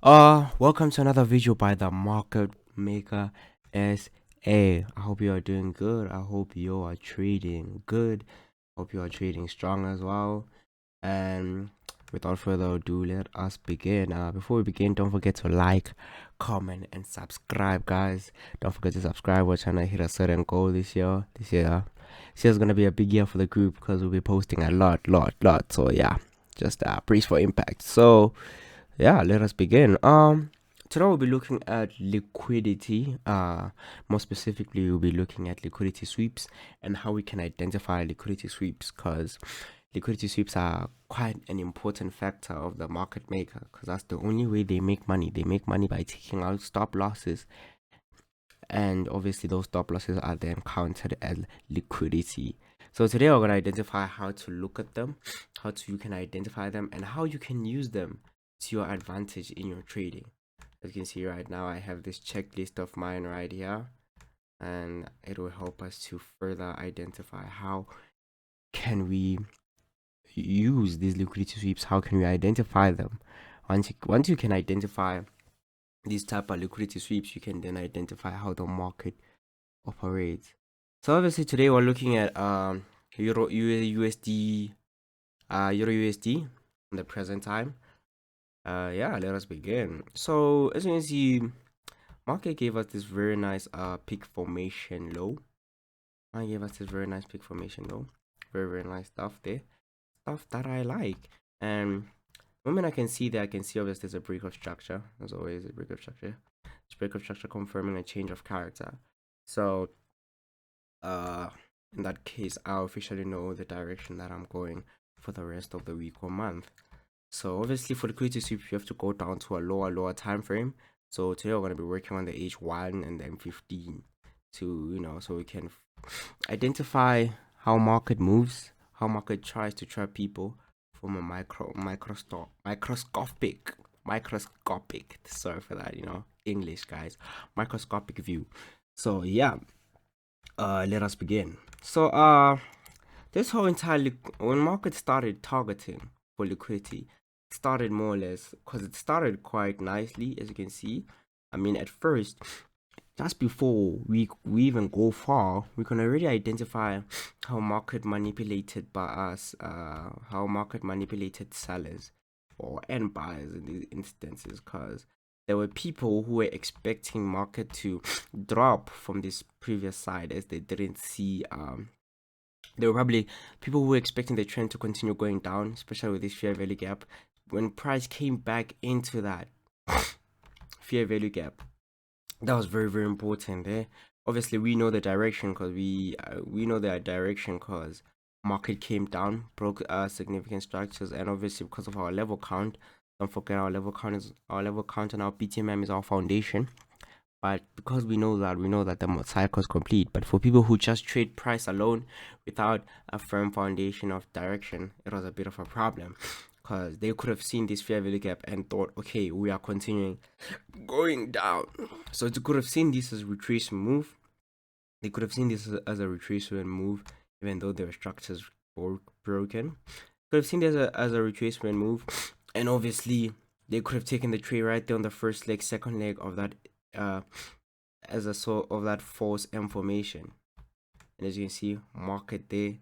Welcome to another video by the Market Maker SA. I hope you are doing good. I hope you are trading good. Hope you are trading strong as well. And without further ado, let us begin. Before we begin, don't forget to like, comment, and subscribe, guys. Don't forget to subscribe. We're trying to hit a certain goal this year. This year's gonna be a big year for the group because we'll be posting a lot. So yeah, just brace for impact. So yeah, let us begin. Today we'll be looking at liquidity. More specifically, we'll be looking at liquidity sweeps and how we can identify liquidity sweeps, because liquidity sweeps are quite an important factor of the market maker, because that's the only way they make money. They make money by taking out stop losses, and obviously those stop losses are then counted as liquidity. So today we're going to identify how to look at them, you can identify them, and how you can use them to your advantage in your trading. As you can see right now, I have this checklist of mine right here, and it will help us to further identify how can we use these liquidity sweeps. How can we identify them? Once you can identify these type of liquidity sweeps, you can then identify how the market operates. So obviously today we're looking at Euro USD in the present time. Yeah, let us begin. So as you can see, market gave us this very nice peak formation low. Very nice stuff there, stuff that I like. And the moment I can see that, I can see obviously there's a break of structure. There's always a break of structure. It's break of structure confirming a change of character. So in that case, I officially know the direction that I'm going for the rest of the week or month. So obviously for the liquidity sweep, you have to go down to a lower time frame. So today we're going to be working on the H1 and the M15 to, so we can identify how market moves, how market tries to trap people from a microscopic, sorry for that, English, guys, microscopic view. So yeah, let us begin. So this whole entirely, when market started targeting for liquidity, it started more or less, because it started quite nicely, as you can see. I mean, at first, just before we even go far, we can already identify how market manipulated by us, how market manipulated sellers and buyers in these instances, because there were people who were expecting market to drop from this previous side, as they didn't see there were probably people who were expecting the trend to continue going down, especially with this fair value gap. When price came back into that fair value gap, that was very important there. Obviously we know the direction, because we know that direction, because market came down, broke significant structures, and obviously because of our level count. Don't forget, our level count and our BTMM is our foundation. But because we know that the cycle is complete. But for people who just trade price alone without a firm foundation of direction, it was a bit of a problem, because they could have seen this fair value gap and thought, okay, we are continuing going down. So they could have seen this as a retracement move. They could have seen this as a retracement move, even though their structures were broken. Could have seen this as a retracement move, and obviously they could have taken the trade right there on the first leg, second leg of that, as a sort of that false M formation. And as you can see, market there,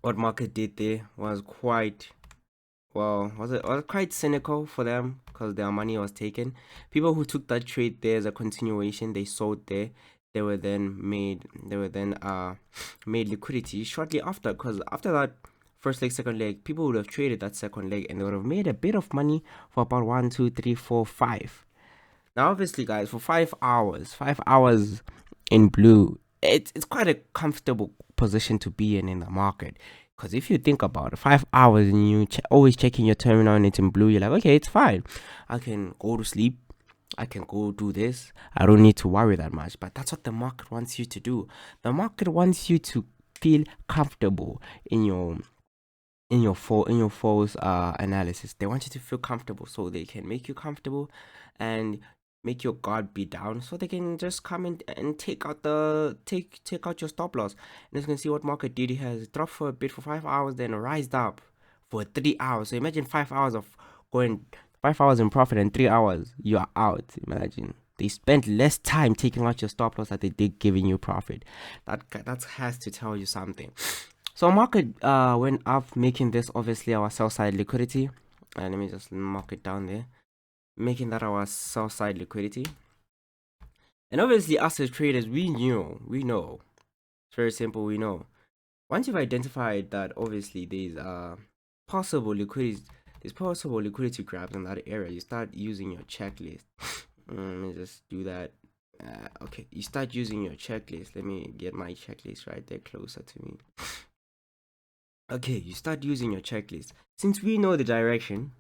what market did there was quite, well, was quite cynical for them, because their money was taken. People who took that trade there as a continuation, they sold there. They were then made liquidity shortly after, because after that first leg, second leg, people would have traded that second leg and they would have made a bit of money for about 1, 2, 3, 4, 5. Now obviously, guys, for 5 hours in blue, it's quite a comfortable position to be in the market. Because if you think about it, 5 hours and you always checking your terminal and it's in blue, you're like, okay, it's fine. I can go to sleep. I can go do this. I don't need to worry that much. But that's what the market wants you to do. The market wants you to feel comfortable in your false analysis. They want you to feel comfortable, so they can make you comfortable and make your guard be down, so they can just come in and take out your stop loss. And as you can see, what market did, has dropped for a bit for 5 hours, then rised up for 3 hours. So imagine 5 hours of going 5 hours in profit and 3 hours you are out. Imagine they spent less time taking out your stop loss that they did giving you profit. That has to tell you something. So market went up, making this obviously our sell side liquidity. And let me just mark it down there, making that our sell side liquidity. And obviously us as traders, we know, it's very simple. We know once you've identified that obviously there's possible liquidity grabs in that area, you start using your checklist. Let me just do that. Okay, you start using your checklist. Let me get my checklist right there closer to me. Okay, you start using your checklist. Since we know the direction,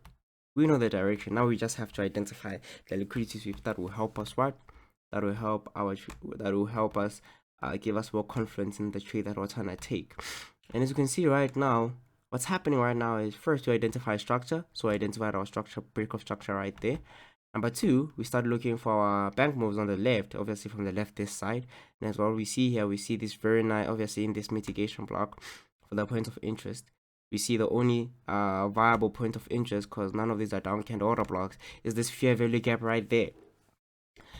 now we just have to identify the liquidity sweeps that will help us that will help us give us more confidence in the trade that we're trying to take. And as you can see right now, what's happening right now is first we identify structure. So I identified our structure, break of structure right there. Number two, we start looking for our bank moves on the left, obviously from the left this side. And as well, we see here, we see this very nice, obviously in this mitigation block for the point of interest. We see the only viable point of interest, because none of these are down candle order blocks, is this fair value gap right there.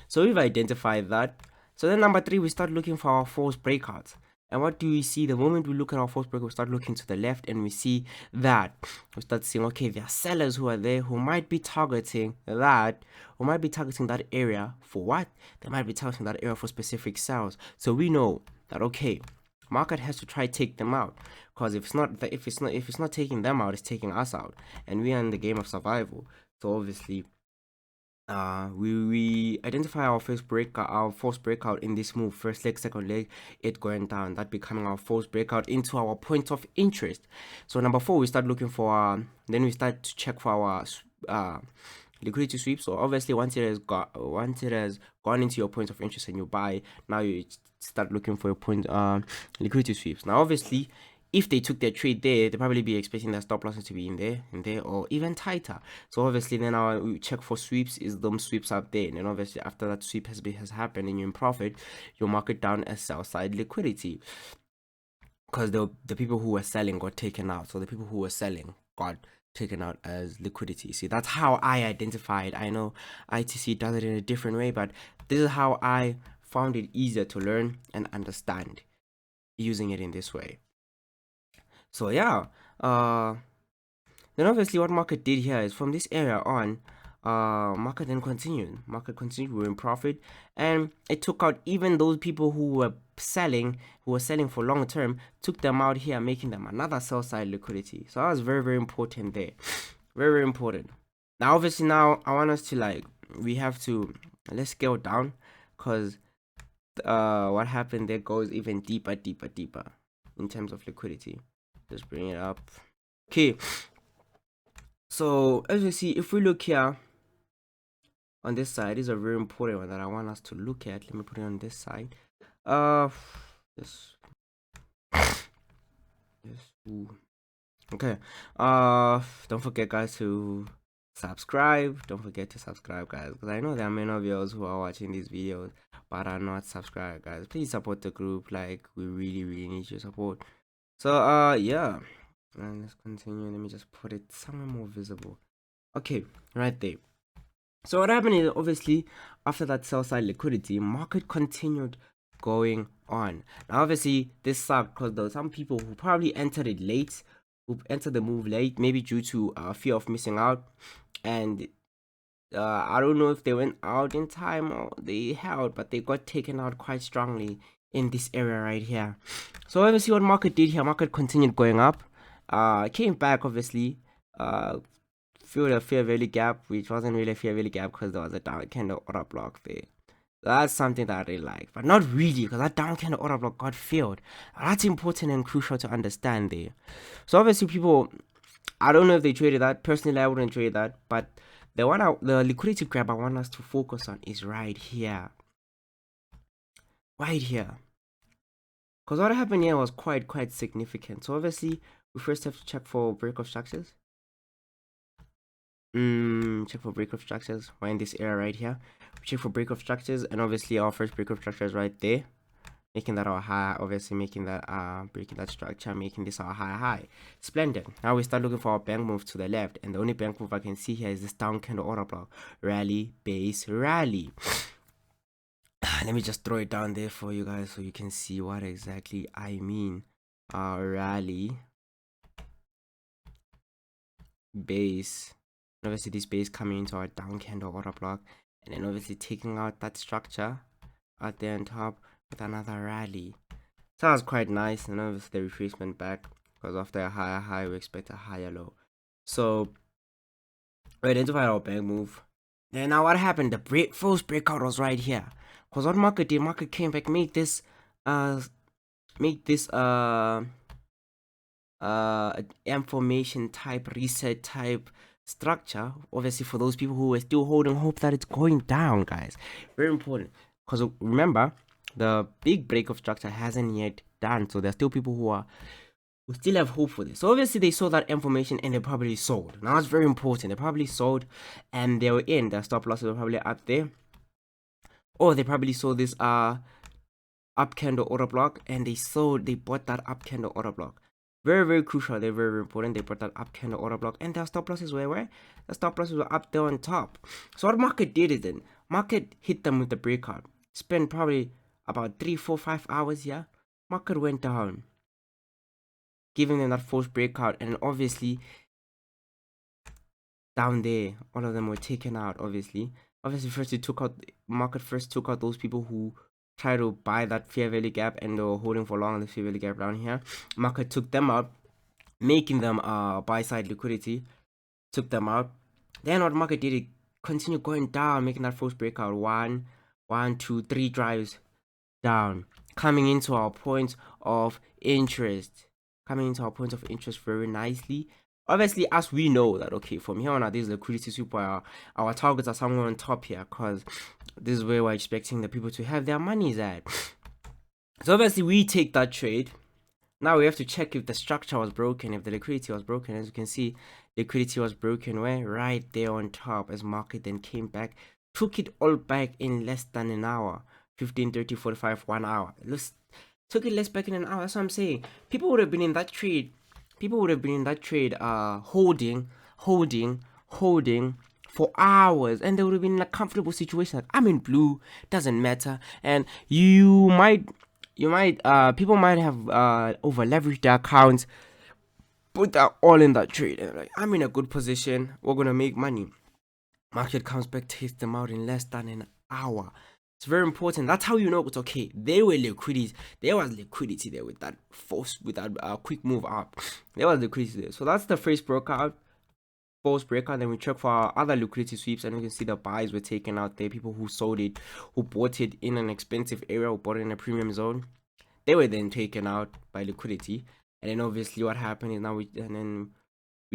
So we've identified that. So then number three, we start looking for our false breakouts. And what do we see? The moment we look at our false breakout, we start looking to the left and we see that. We start seeing, okay, there are sellers who are there who might be targeting that, area for what? They might be targeting that area for specific sales. So we know that, okay, market has to try to take them out, because if it's not taking them out, it's taking us out, and we are in the game of survival. So obviously we identify our false breakout in this move, first leg, second leg, it going down, that becoming our false breakout into our point of interest. So number four, we start looking for then we start to check for our liquidity sweep. So obviously once it has gone into your point of interest and you buy, now you start looking for your point liquidity sweeps. Now obviously if they took their trade there, they'll probably be expecting their stop losses to be in there, or even tighter. So obviously then we check for sweeps, is them sweeps up there, and then obviously after that sweep has happened and you're in profit, you'll mark it down as sell side liquidity, because the people who were selling got taken out. So the people who were selling got taken out as liquidity. See, that's how I identified. I know ITC does it in a different way, but this is how I found it easier to learn and understand using it in this way. So yeah, then obviously what market did here is from this area on, market continued, we were in profit, and it took out even those people who were selling for long term, took them out here, making them another sell side liquidity. So that was very, very important there, very, very important. Now obviously now I want us to let's scale down, because what happened there goes even deeper in terms of liquidity. Just bring it up. Okay, so as you see, if we look here on this side, is a very important one that I want us to look at. Let me put it on this side. Okay, don't forget guys to subscribe. Don't forget to subscribe guys, because I know there are many of you who are watching these videos but are not subscribed. Guys, please support the group. Like, we really need your support. So yeah, and let's continue. Let me just put it somewhere more visible. Okay, right there. So what happened is, obviously after that sell side liquidity, market continued going on. Now obviously this sucked, because there were some people who probably entered it late, who entered the move late, maybe due to fear of missing out, and I don't know if they went out in time or they held, but they got taken out quite strongly in this area right here. So obviously what market did here, market continued going up, came back, obviously filled a fair value gap, which wasn't really a fair value gap because there was a down candle order block there. That's something that I really like, but not really, because that down candle order block got filled. That's important and crucial to understand there. So obviously people, I don't know if they traded that. Personally, I wouldn't trade that, but the liquidity grab I want us to focus on is right here. Right here. Because what happened here was quite significant. So obviously, we first have to check for break of structures. Check for break of structures. We're in this area right here. We check for break of structures, and obviously our first break of structure is right there. making that our high, obviously making that breaking that structure, making this our high. Splendid. Now we start looking for our bank move to the left, and the only bank move I can see here is this down candle order block, rally, base, rally. Let me just throw it down there for you guys so you can see what exactly I mean. Rally, base, obviously this base coming into our down candle order block, and then obviously taking out that structure out there on top with another rally. So that was quite nice, and obviously the retracement back, because after a higher high we expect a higher low. So we identified our bank move. Then now what happened? The first breakout was right here, because what market did, market came back, make this information type, reset type structure, obviously for those people who are still holding hope that it's going down, guys. Very important, because remember, the big break of structure hasn't yet done, so there's still people who still have hope for this. So obviously they saw that information and they probably sold. Now it's very important, they probably sold and they were in, their stop losses were probably up there, or they probably saw this up candle order block and they bought that up candle order block. Very, very crucial. They're very, very important. They brought that up candle order block, and their stop losses were where? The stop losses were up there on top. So what market did is then market hit them with the breakout. Spent probably about 3, 4, 5 hours here. Market went down, giving them that false breakout, and obviously down there, all of them were taken out. Obviously, first it took out market. First took out those people who try to buy that fair value gap and they were holding for long on the fair value gap down here. Market took them out, making them buy side liquidity, took them out. Then what market did, it continued going down, making that first breakout. 1, 2, 3 drives down, coming into our point of interest, very nicely. Obviously, as we know that, okay, from here on out, this liquidity sweep, our targets are somewhere on top here, because this is where we're expecting the people to have their monies at. So obviously we take that trade. Now we have to check if the structure was broken, if the liquidity was broken. As you can see, liquidity was broken where? Right there on top, as market then came back, took it all back in less than an hour. 15, 30, 45, 1 hour. Took it less back in an hour. That's what I'm saying. People would have been in that trade. Holding for hours, and they would have been in a comfortable situation. Like, I'm in blue, doesn't matter. And people might have over leveraged their accounts, put that all in that trade, and like, I'm in a good position, we're gonna make money. Market comes back, takes them out in less than an hour. It's very important. That's how you know it's okay. There was liquidity there with that quick move up. There was liquidity there. So that's the first breakout, false breakout. Then we check for our other liquidity sweeps, and we can see the buys were taken out there. People who sold it, who bought it in an expensive area, who bought it in a premium zone, they were then taken out by liquidity. And then obviously what happened is now we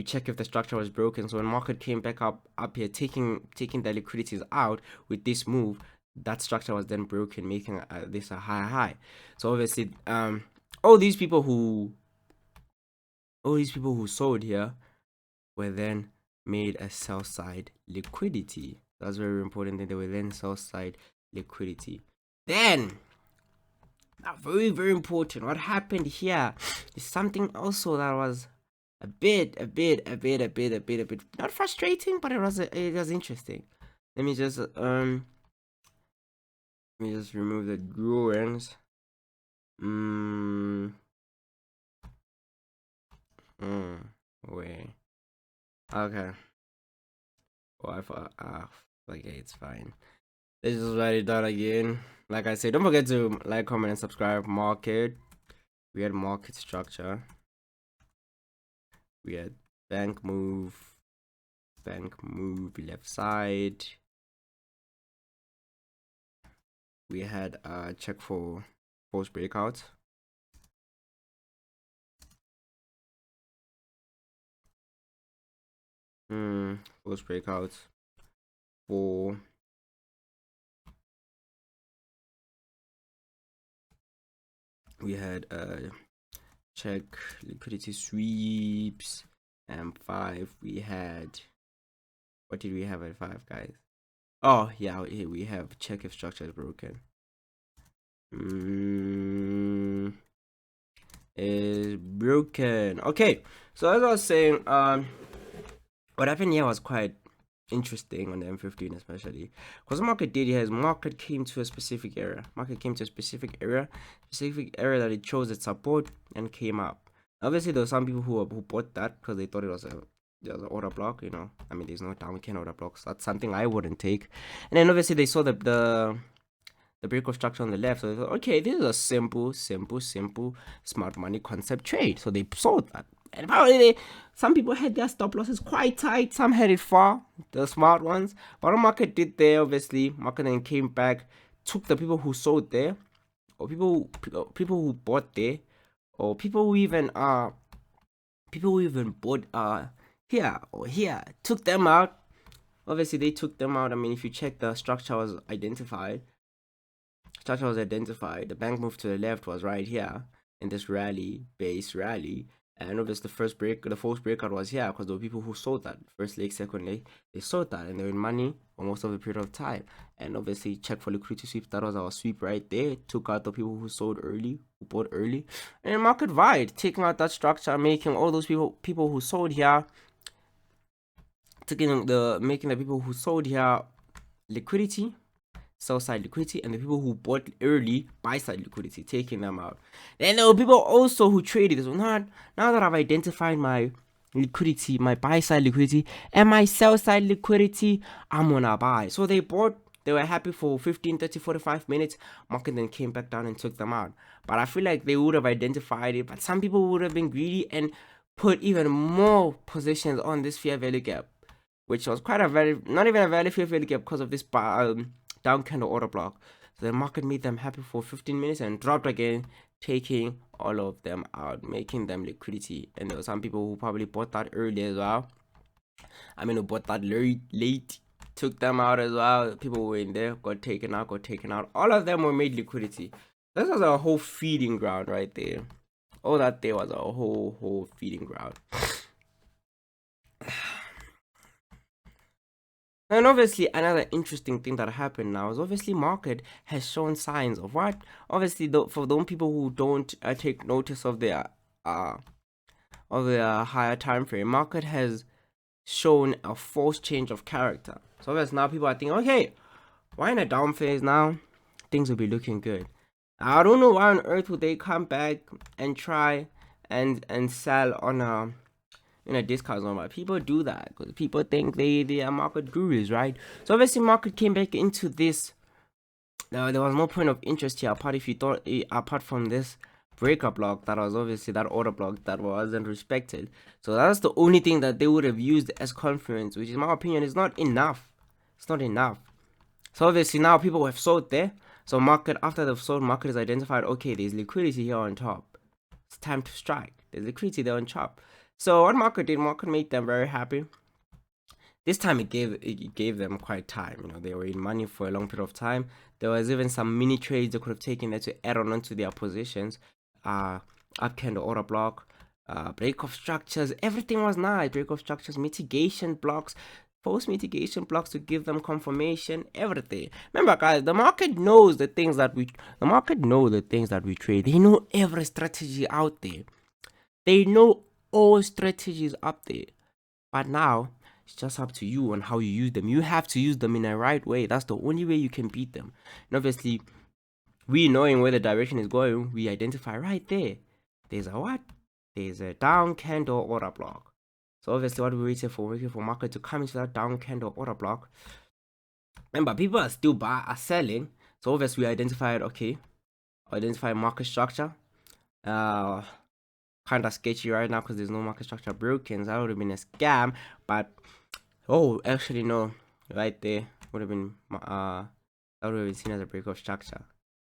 check if the structure was broken. So when market came back up here, taking the liquidities out with this move, that structure was then broken, making this a high. So obviously all these people who sold here were then made a sell side liquidity. That's very important that they were then sell side liquidity. Then very, very important, what happened here is something also that was a bit not frustrating, but it was interesting. Let me just remove the drawings. Wait. Okay. Oh, I thought, okay, it's fine. Let's just write it down again. Like I said, don't forget to like, comment, and subscribe. Market. We had market structure. We had bank move left side. We had check for false breakout. False breakout for we had check liquidity sweeps, and 5 we had, what did we have at 5, guys? Oh yeah, here we have check if structure is broken. is broken. Okay, so as I was saying, what happened here was quite interesting on the M15, especially because market did here is market came to a specific area. Market came to a specific area that it chose its support and came up. Obviously, there were some people who bought that because they thought it was an order block. You know, I mean, there's no down can order blocks. That's something I wouldn't take. And then obviously they saw the break of structure on the left. So they thought, okay, this is a simple smart money concept trade. So they sold that. And apparently, some people had their stop losses quite tight. Some had it far, the smart ones. But the market did there, obviously. Market then came back, took the people who sold there, or people who bought there, or people who even bought here or here, took them out. Obviously, they took them out. I mean, if you check, the structure was identified. The bank move to the left was right here in this base rally, and obviously the false breakout was here because there were people who sold that first leg, second leg, they sold that and they were in money for most of the period of time. And obviously check for liquidity sweep, that was our sweep right there, took out the people who sold early, who bought early, and market wide, taking out that structure, making all those people who sold here, making the people who sold here liquidity, sell side liquidity, and the people who bought early, buy side liquidity, taking them out. Then there were people also who traded. So now that I've identified my liquidity, my buy side liquidity and my sell side liquidity, I'm gonna buy. So they bought, they were happy for 15, 30, 45 minutes. Market then came back down and took them out. But I feel like they would have identified it, but some people would have been greedy and put even more positions on this fair value gap, which was quite not even a value fair value gap because of this down candle order block. So the market made them happy for 15 minutes and dropped again, taking all of them out, making them liquidity. And there were some people who probably bought that early as well. I mean, who bought that late, took them out as well. People who were in there, got taken out. All of them were made liquidity. This was a whole feeding ground right there. All that there was a whole feeding ground. And obviously, another interesting thing that happened now is obviously market has shown signs of what? Obviously, for those people who don't take notice of their higher time frame, market has shown a false change of character. So obviously now people are thinking, okay, why in a down phase now? Things will be looking good. I don't know why on earth would they come back and try and sell on a discount zone, but people do that because people think they are market gurus, right? So obviously market came back into this. Now there was no point of interest here apart from this breakup block that was obviously that order block that wasn't respected. So that's the only thing that they would have used as confluence, which in my opinion is not enough. It's not enough. So obviously now people have sold there. So market, after they've sold, market is identified, okay, there's liquidity here on top. It's time to strike. There's liquidity there on top. So what market did, market made them very happy. This time it gave them quite time. You know, they were in money for a long period of time. There was even some mini trades they could have taken there to add on to their positions. Up candle order block, break of structures, everything was nice. Break of structures, mitigation blocks, post mitigation blocks to give them confirmation, everything. Remember guys, the market knows the things that we trade. They know every strategy out there. They know all strategies up there. But now it's just up to you on how you use them. You have to use them in a right way. That's the only way you can beat them. And obviously, we knowing where the direction is going, we identify right there. There's a what? There's a down candle order block. So obviously what we're waiting for market to come into that down candle order block. Remember, people are still selling. So obviously we identified, okay, identify market structure. Kind of sketchy right now because there's no market structure broken. So that would have been a scam. But actually no, right there would have been that would have been seen as a break of structure.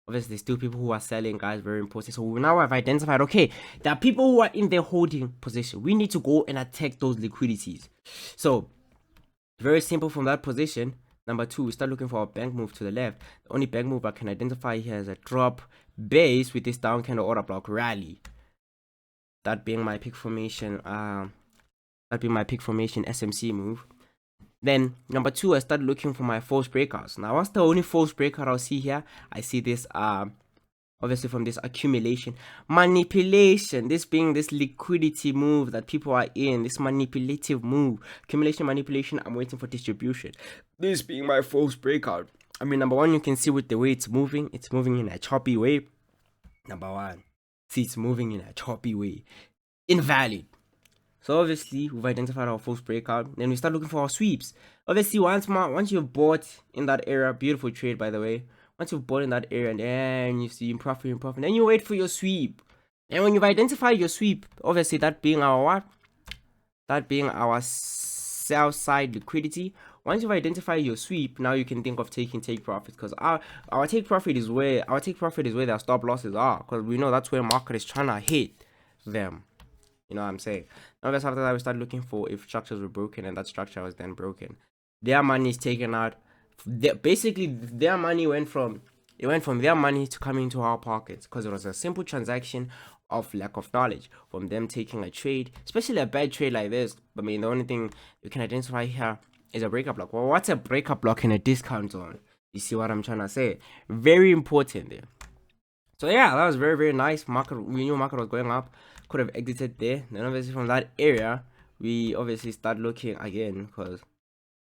Obviously still people who are selling, guys, very important. So we now have identified, okay, there are people who are in their holding position. We need to go and attack those liquidities. So very simple from that position. Number two, we start looking for a bank move to the left. The only bank move I can identify here is a drop base with this down candle order block rally. That being my pick formation, SMC move. Then number two, I started looking for my false breakouts. Now what's the only false breakout I'll see here? I see this obviously from this accumulation manipulation, this being this liquidity move that people are in, this manipulative move, accumulation manipulation. I'm waiting for distribution, this being my false breakout. I mean, number one, you can see with the way it's moving in a choppy way. Number one, see, it's moving in a choppy way, invalid. So obviously we've identified our false breakout. Then we start looking for our sweeps. Obviously once you've bought in that area, beautiful trade by the way. Once you've bought in that area and then you see in profit, then you wait for your sweep. And when you've identified your sweep, obviously that being our what? That being our sell side liquidity. Once you've identified your sweep, now you can think of taking take profits, because our take profit is where their stop losses are, because we know that's where market is trying to hit them. You know what I'm saying? Now, after that, we start looking for if structures were broken, and that structure was then broken. Their money is taken out. Basically, their money went from their money to coming into our pockets, because it was a simple transaction of lack of knowledge from them taking a trade, especially a bad trade like this. I mean, the only thing you can identify here is a breakup block. Well, what's a breakup block in a discount zone? You see what I'm trying to say? Very important there. So yeah, that was very, very nice. We knew market was going up. Could have exited there. Then obviously from that area, we obviously start looking again, because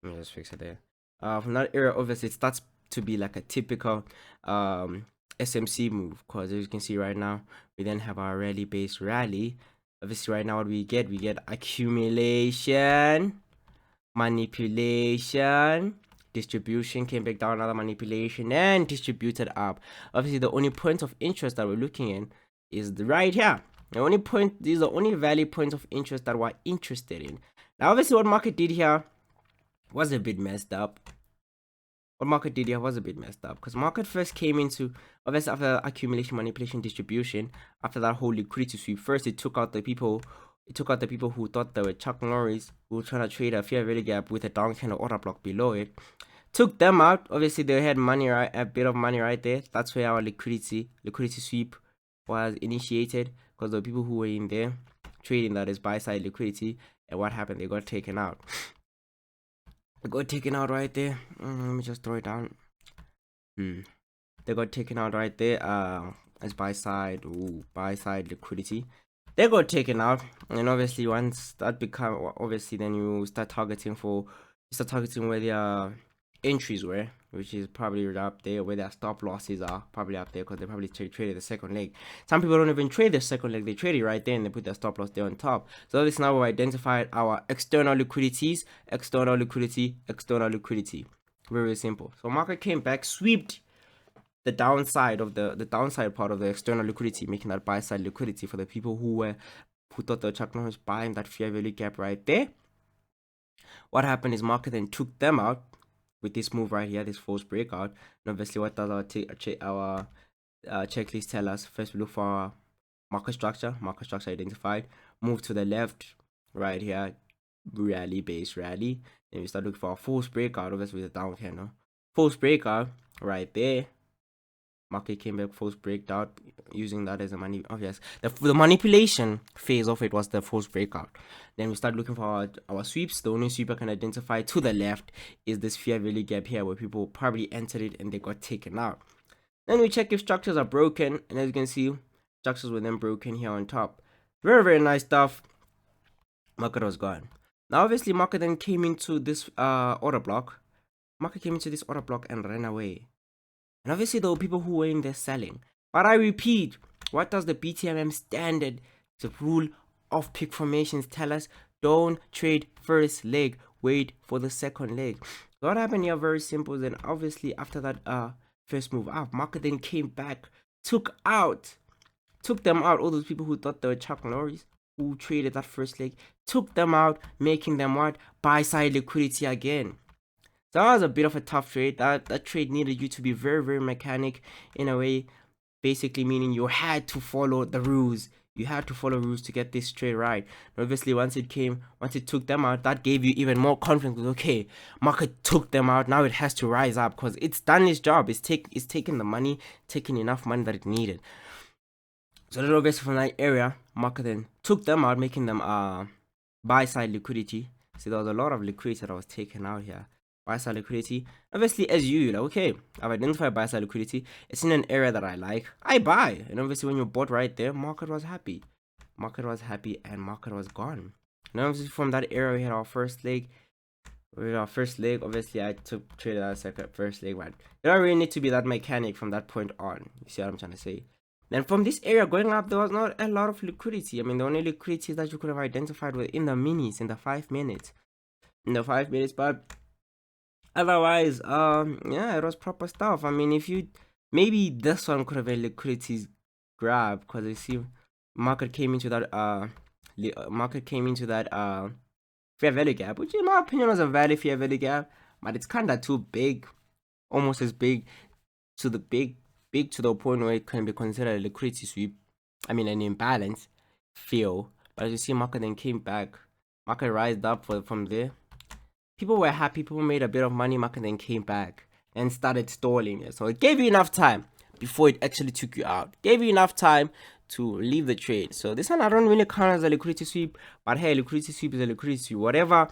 let me just fix it there. From that area, obviously it starts to be like a typical SMC move, because as you can see right now, we then have our rally based rally. Obviously right now what we get accumulation, manipulation, distribution, came back down, another manipulation, and distributed up. Obviously the only point of interest that we're looking in is right here. These are the only valid points of interest that we're interested in. Now obviously what market did here was a bit messed up. Because market first came into, obviously after accumulation, manipulation, distribution, after that whole liquidity sweep, first it took out the people who thought they were Chuck Norris, who were trying to trade a fair value gap with a down candle order block below it. Took them out. Obviously they had money, right? A bit of money right there. That's where our liquidity sweep was initiated, because the people who were in there trading, that is buy side liquidity. And what happened? They got taken out. Right there. Let me just throw it down. They got taken out right there as buy side liquidity. They got taken out, and obviously once that become, obviously then you start targeting where their entries were, which is probably up there, where their stop losses are probably up there, because they probably traded the second leg. Some people don't even trade the second leg, they trade it right there and they put their stop loss there on top. So this, now we identified our external liquidity. Very simple. So market came back, swept the downside of the downside part of the external liquidity, making that buy side liquidity for the people who thought the Chuck Norris buying that fair value gap right there. What happened is market then took them out with this move right here, this false breakout. And obviously what does our checklist tell us? First we look for our market structure identified, move to the left right here, rally base rally. Then we start looking for our false breakout, obviously with a down candle, false breakout right there. Market came back, false breakout, using that as a money. Obvious, the manipulation phase of it was the false breakout. Then we start looking for our sweeps. The only sweep I can identify to the left is this fair value gap here, where people probably entered it and they got taken out. Then we check if structures are broken, and as you can see, structures were then broken here on top. Very, very nice stuff. Market was gone. Now obviously market then came into this order block. And ran away. And obviously there were people who were in there selling. But I repeat, what does the BTMM standard, the rule of peak formations, tell us? Don't trade first leg, wait for the second leg. So what happened here, very simple. Then obviously after that first move up, market then came back, took them out, all those people who thought they were Chuck Norris, who traded that first leg, took them out, making them what? Buy side liquidity again. So that was a bit of a tough trade. That trade needed you to be very, very mechanic in a way, basically meaning you had to follow the rules. You had to follow rules to get this trade right. And obviously once it took them out, that gave you even more confidence. Okay, market took them out, now it has to rise up, because it's done its job. It's taking the money, taking enough money that it needed. So then obviously from that area, market then took them out, making them buy side liquidity. See, there was a lot of liquidity that was taken out here. buy side liquidity. Obviously, as you like, okay, I've identified buy side liquidity. It's in an area that I like. I buy, and obviously when you bought right there, market was happy. Market was happy, and market was gone. And obviously from that area, we had our first leg. With our first leg, obviously I traded our first leg, but you don't really need to be that mechanic from that point on. You see what I'm trying to say? Then from this area going up, there was not a lot of liquidity. I mean, the only liquidity that you could have identified were in the minis, in the 5 minutes. But otherwise, yeah, it was proper stuff. I mean, if you maybe this one could have a liquidity grab, because you see, market came into that fair value gap, which in my opinion was a valid fair value gap, but it's kind of too big, almost as big to the big to the point where it can be considered a liquidity sweep. I mean, an imbalance feel. But as you see, market then came back. Market rised up from there. People were happy. People made a bit of money. Market then came back and started stalling it. So it gave you enough time before it actually took you out. Gave you enough time to leave the trade. So this one I don't really count as a liquidity sweep, but hey, liquidity sweep is a liquidity sweep. Whatever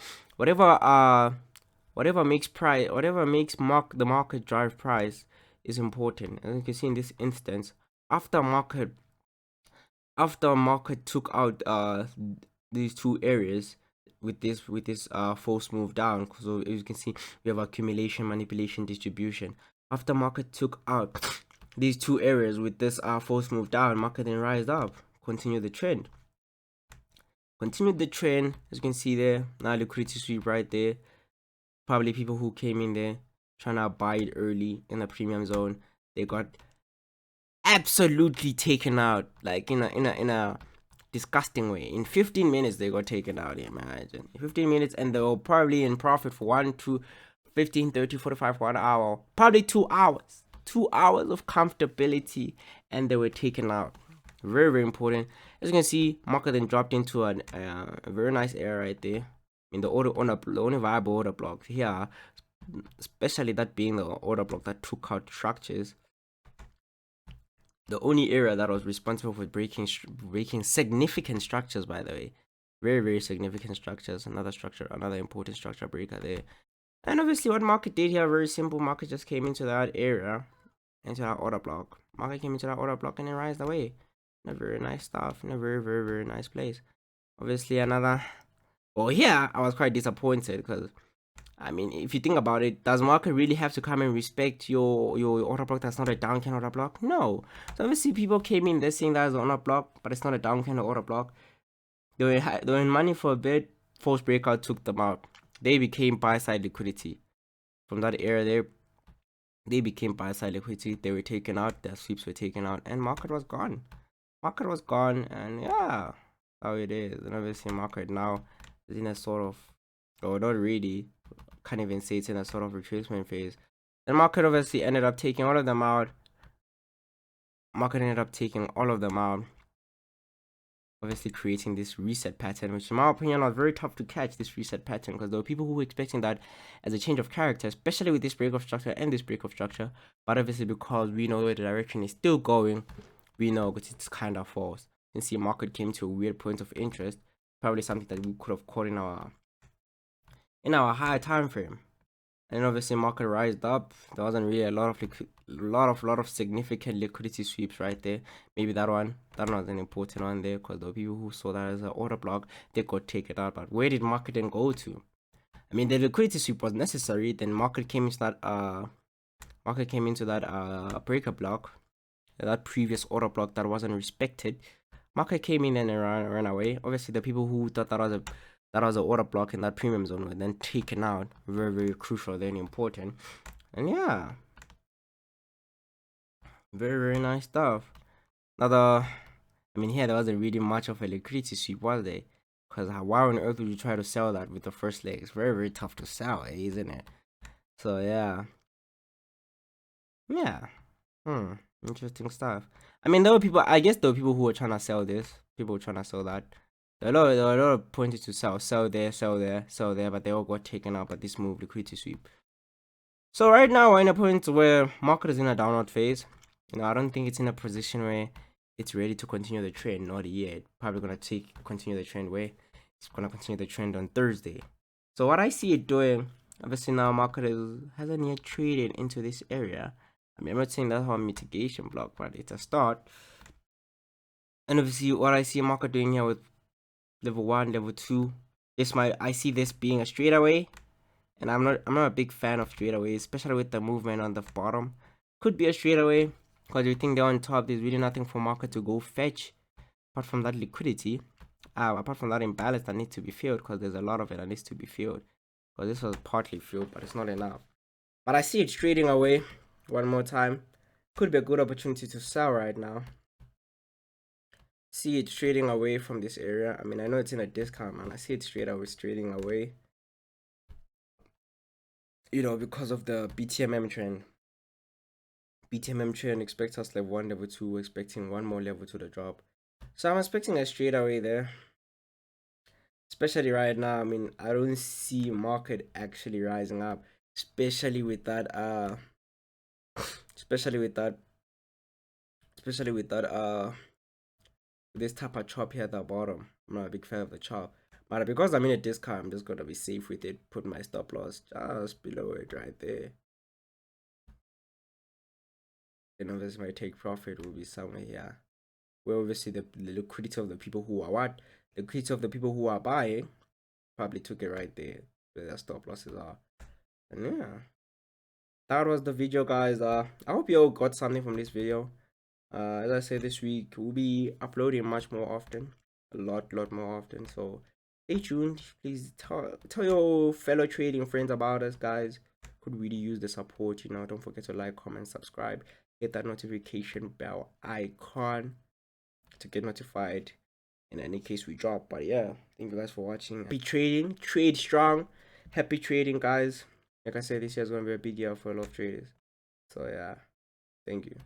makes the market drive price is important. As you can see in this instance, after market took out these two areas with this false move down. So as you can see, we have accumulation, manipulation, distribution. After market took out these two areas with this false move down, market then rise up, continue the trend. Continued the trend, as you can see there. Now liquidity sweep right there. Probably people who came in there trying to buy it early in the premium zone, they got absolutely taken out, like in a disgusting way. In 15 minutes they got taken out. Imagine 15 minutes, and they were probably in profit for 1 to 15, 30, 45, 1 hour, probably 2 hours. 2 hours of comfortability, and they were taken out. Very, very important. As you can see, market then dropped into a very nice area right there. In the only viable order block here, especially that being the order block that took out structures. The only area that was responsible for breaking significant structures, by the way. Very, very significant structures. Another important structure breaker there. And obviously what market did here, very simple. Market just came into that area, into that order block. Market came into that order block and then rised away. In a very nice stuff. In a very, very, very nice place. Obviously another... Well, here I was quite disappointed because, I mean, if you think about it, does market really have to come and respect your order block that's not a down candle order block? No. So obviously people came in, they're saying that is an order block, but it's not a down candle order block. They were in money for a bit. False breakout took them out. They became buy side liquidity. From that area there, they became buy side liquidity. They were taken out. Their sweeps were taken out, and market was gone. Market was gone, and yeah, how it is. And obviously market now is in a sort of, or not really, can't even say it's in a sort of retracement phase. The market obviously ended up taking all of them out. Obviously creating this reset pattern, which in my opinion was very tough to catch, this reset pattern, because there were people who were expecting that as a change of character, especially with this break of structure and this break of structure. But obviously because we know where the direction is still going, we know because it's kind of false. Since the market came to a weird point of interest, probably something that we could have caught in our higher time frame. And obviously market rised up. There wasn't really a lot of significant liquidity sweeps right there. Maybe that one was an important one there, because the people who saw that as an order block, they got taken out. But where did market then go to? I mean, the liquidity sweep was necessary. Then market came into that breaker block, that previous order block that wasn't respected. Market came in and ran away. Obviously the people who thought that was an order block in that premium zone were then taken out. Very, very crucial, then important. And yeah, very, very nice stuff. I mean, here there wasn't really much of a liquidity sweep, was there? Because why on earth would you try to sell that with the first leg? It's very, very tough to sell, isn't it? So yeah, interesting stuff. I mean, I guess there were people who were trying to sell this. People were trying to sell that. There were a lot of pointed to sell there, but they all got taken out by this move, liquidity sweep. So right now we're in a point where market is in a downward phase. I don't think it's in a position where it's ready to continue the trend, not yet. Probably gonna continue the trend where it's gonna continue the trend on Thursday. So what I see it doing Obviously now market hasn't yet traded into this area. I mean, I'm not saying that's our mitigation block, but it's a start. And obviously what I see market doing here with level 1, level 2, I see this being a straightaway. And I'm not a big fan of straightaways, especially with the movement on the bottom. Could be a straightaway because you think they're on top. There's really nothing for market to go fetch apart from that liquidity. Apart from that imbalance that needs to be filled, because there's a lot of it that needs to be filled. Because this was partly filled, but it's not enough. But I see it trading away one more time. Could be a good opportunity to sell right now. See it trading away from this area. I mean, I know it's in a discount, man. I see it straight away trading away. You know, because of the BTMM trend. BTMM trend expects us level 1, level 2, expecting one more level to the drop. So I'm expecting a straight away there. Especially right now, I mean, I don't see market actually rising up. Especially with that this type of chop here at the bottom. I'm not a big fan of the chop. But because I'm in a discount, I'm just gonna be safe with it. Put my stop loss just below it right there. And obviously my take profit will be somewhere here. Where obviously the liquidity of the people who are the liquidity of the people who are buying probably took it right there where their stop losses are. And yeah, that was the video, guys. I hope you all got something from this video. As I said, this week we'll be uploading much more often, a lot more often. So stay tuned. Please tell your fellow trading friends about us, guys. Could really use the support. You know, don't forget to like, comment, subscribe, hit that notification bell icon to get notified in any case we drop. But yeah, thank you guys for watching. Happy trading, trade strong, happy trading, guys. Like I said, this year is gonna be a big year for a lot of traders. So yeah, thank you.